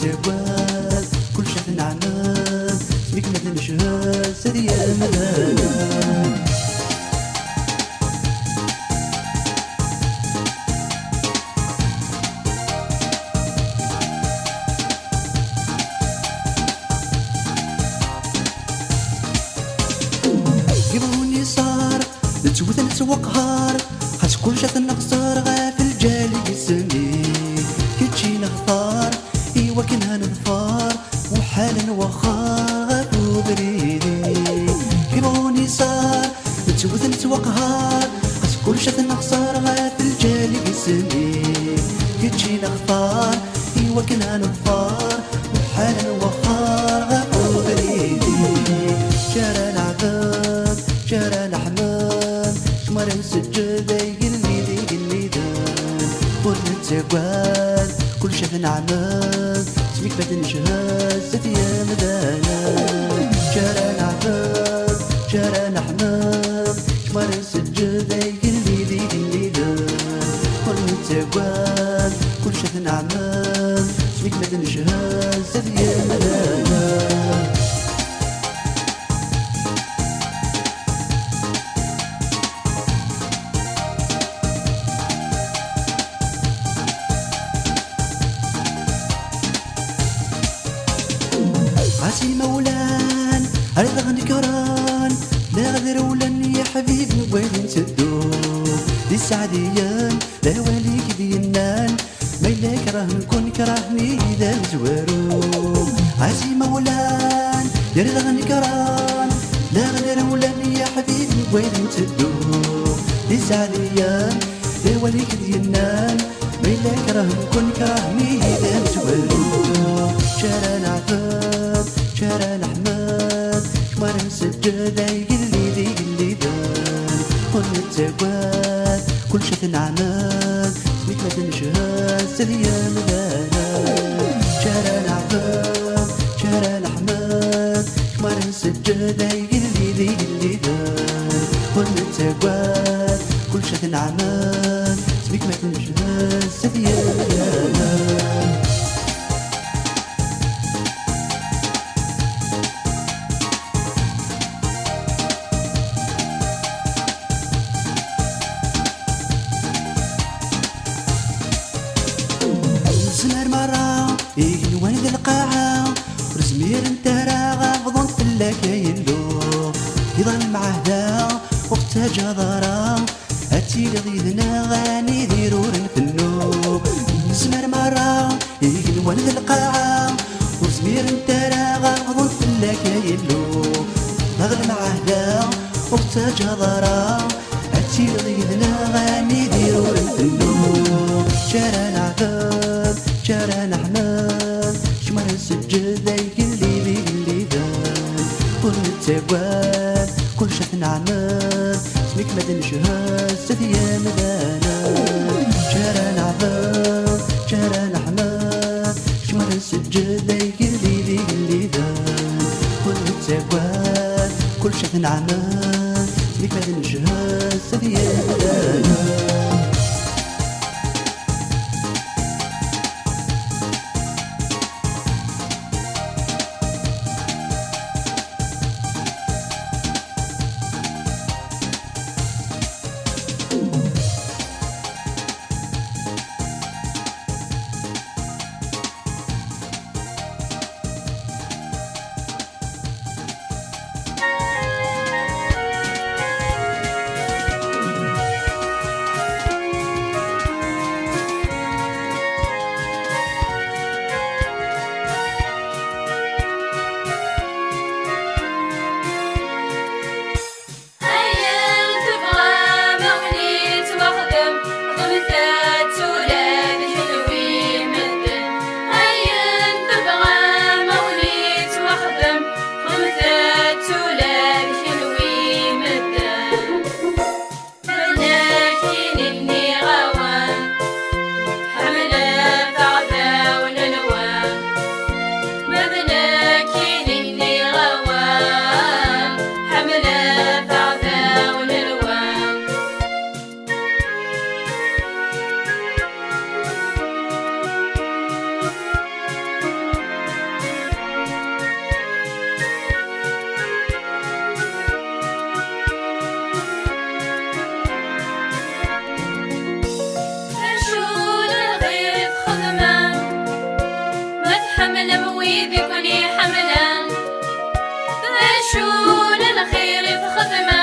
نتساوال كل شي نعمل سميك ما تنشهد سدي مدانا يبغوني صار نتوث نتوقهر خاص كل شي نخسر غا في الجالي يسمي كيتشي نختار ايوا كنها نظفر وحالا وخار غابو بريدي يبغوني صار نتوث نتوقهر خاص كل شي نخسر غا في الجالي يسمي كيتشي نختار ايوا كنها نظفر وحالا وخار غابو بريدي جرى العباد جرى الأحمد شمر نسجل يقلي دان ونتساوال كل شي نعمل سميك ما تنشهد زاد يا مدانا جرى العباد جرى الأحمد شمر نسجل يقلي دان ونتساوال كل شي نعمل سميك ما تنشهد زاد يا مدانا عاسي مولان هرد غنكران لا غدر ولن يا حبيب نبغي نسدو دي السعديان لا واليك دينان ما إلا كره نكون كرهني إذا مزوارو عاسي مولان يرد غنكران لا غدر ولن يا حبيب نبغي نسدو دي السعديان لا واليك دينان ما إلا كره نكون كرهني إذا مزوارو شارع العباد شارع الأحمد شمر نسجل يقلي دان ونتساوال كل شي نعمل سميك ما تنشهد سدي يا مدانا شارع العباد شارع الأحمد شمر نسجل يقلي دان ونتساوال كل شي نعمل سميك ما تنشهد سدي يا مدانا زمر مرة يقلوان ذا القاعة ورزمير انت راغا فضون فلاك يلو يضل معاه دا وقتها جدارة هاتي لغيدنا غاني ديرور نفنو زمر مرة يقلوان ذا القاعة ورزمير انت راغا فضون فلاك يلو يضل معاه دا وقتها جدارة هاتي لغيدنا غاني ديرور نفنو شارع العباد شارع الأحمد شمر نسجل يقلي دان ونتساوال كل شي نعمل سميك ما تنشهد سدي يا مدانا شارع العباد شارع الأحمد شمر نسجل يقلي دان ونتساوال كل شي نعمل سميك ما تنشهد سدي يا مدانا تحمل ويذكني حملا فشون الخير في خدمة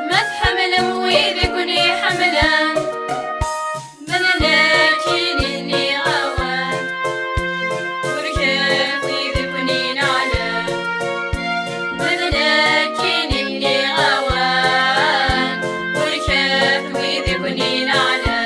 ما تحمل ويذكني حملا من لكن إني غوان وركب ويذكني نعلا من لكن إني غوان وركب ويذكني نعلا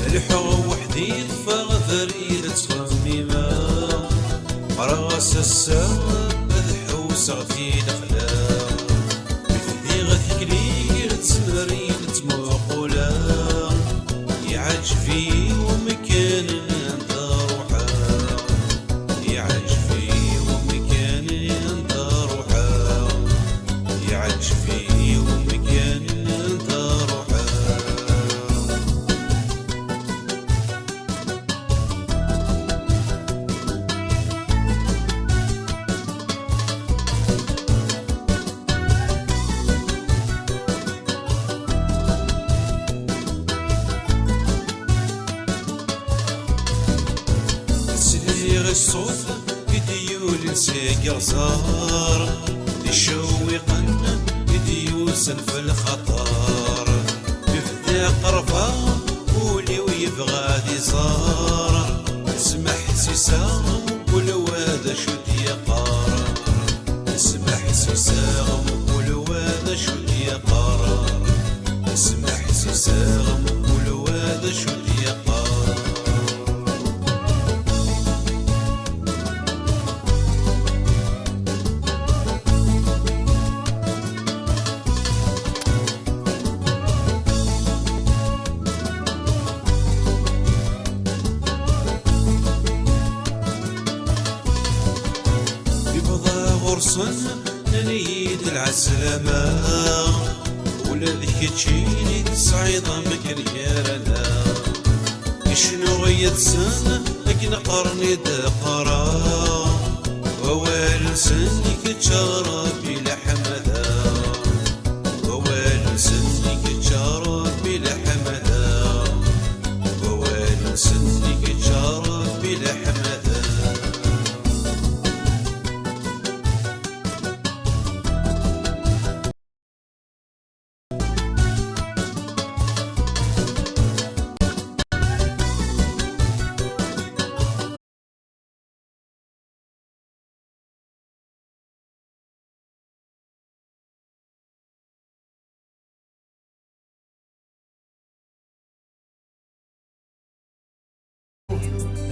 الحو وحدي فغفرير تفهميما راس السام ذحو سغتي دخلا بفدي غثكلير تسمرين تموقولا يعجفي ومكان انت روحا يعجفي ومكان انت روحا يعجفي ومكان انت روحا الصوت يديول نسيق صار يشوقن يديوسن في الخطر يفدى قرفة ولي ويبغى دي صار اسمح سيسام كل واد شد يقار اسمح سيسام كل واد شد يقار اسمح سيسام كل واد شد يقار غرصن نريد العسلامة ولا ذيك تشيني تصعيدة مكريانا شنو يتسنى لكن قرني دقرا ووال سنك تشارى بلا حمدا ووال سنك تشارى بلا حمدا ووال سنك تشارى بلا حمدا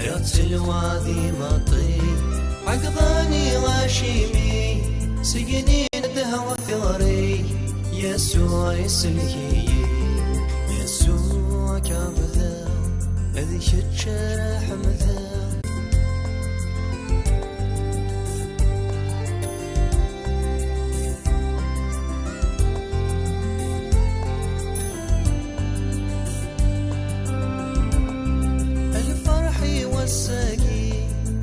رياض الوادي مطي عقضاني غاشيمي سجنين دهوى ثغري يسوع يسلكي يسوع كابذا أذي شرح مذا الساقي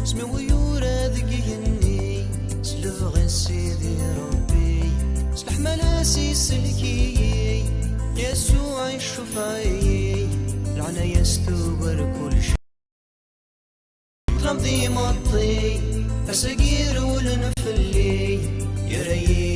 اسمي ويورا ذقيني سلفغ سيدي ربي سلح ملاسي سلكي يسوع الشفاي لعنة يستوبر كل شيء رمضي مطي أساقير ولنفلي يا ريي